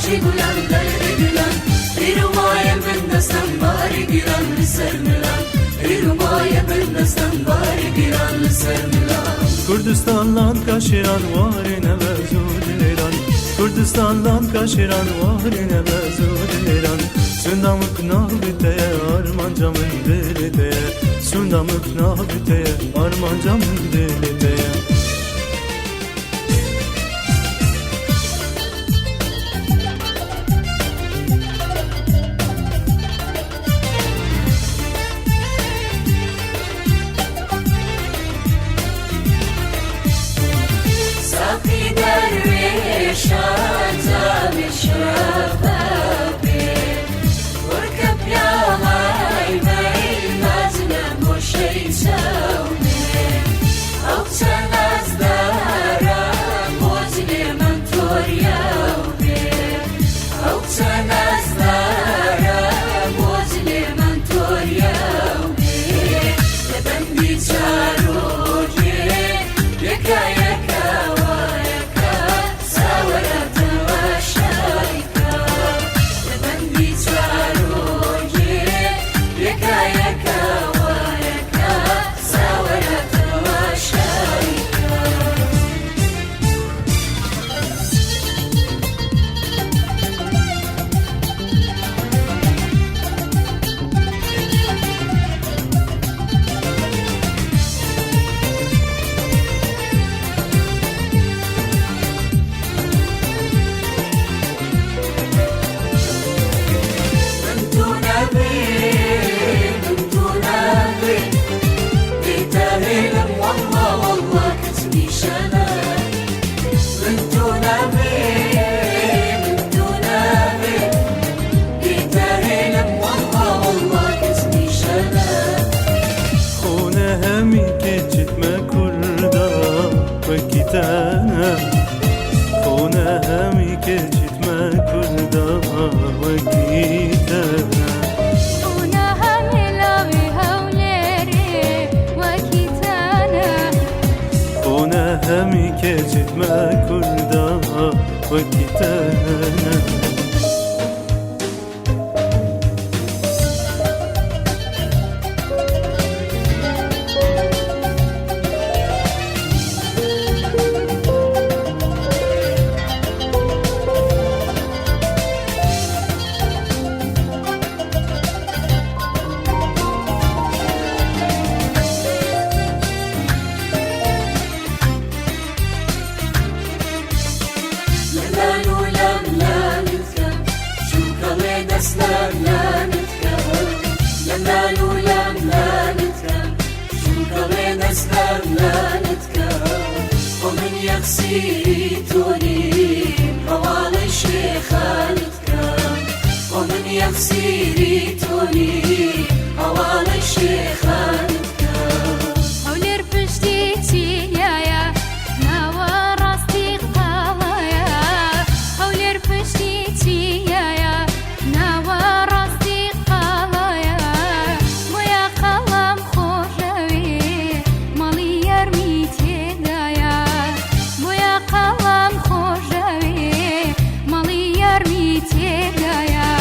Gulan derdi gülan Rirumaya bindastan bari giran Sermilan Rirumaya bindastan bari giran Sermilan Kurdistan'dan kaşıran varine bezudiran Kurdistan'dan kaşıran varine bezudiran Sündamık nabiteye armancamın diliteye Sündamık nabiteye armancamın diliteye خونه همی که جتمه کرده وکیتنه خونه همی لاوی هولری وکیتنه خونه همی که جتمه کرده وکیتنه ومن يغسيتوني حوالي شيخانتك ومن يغسيتوني حوالي شيخانتك هولر بجديتي يا نوا راستي قطايا هولر بجديتي يا نوا راستي قطايا ويا قلم خوشوي مالي يرميتي دايا ويا قلم خوشوي مالي يرميتي دايا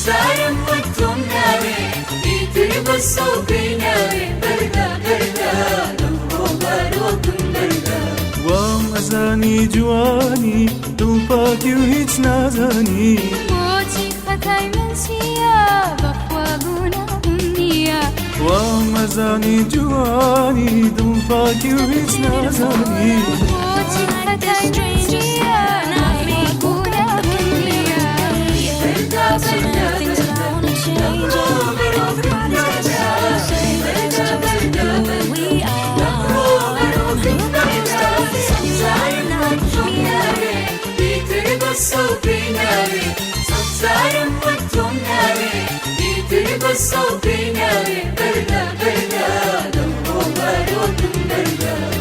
صارم وقتم ناري يترب الصوبي ناري بردا بردا نمرو باروكم بردا وام أزاني جواني دلباكي وهيج نازاني موتي ختاي من سيا بخواقونا أمنية وام أزاني جواني دلباكي وهيج نازاني موتي ختاي من سيا بخواقونا أمنية بردا بردا نمرو باروكم بردا بالصوفي ناوي بردا بردا دمه بارود بردا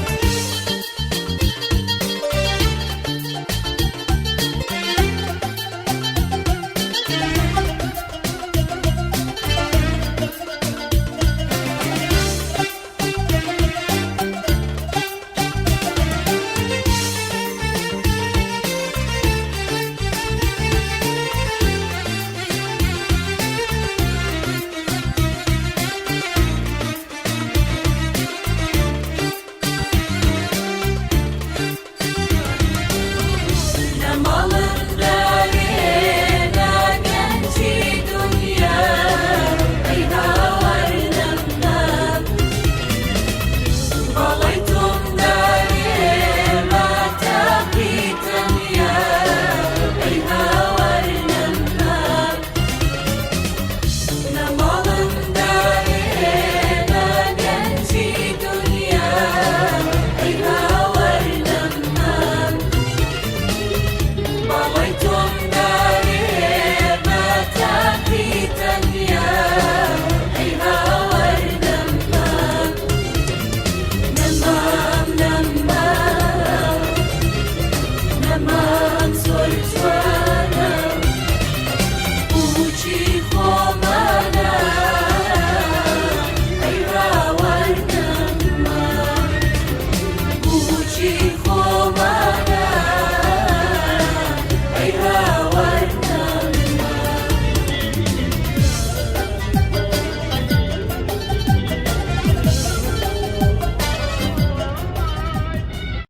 Sway.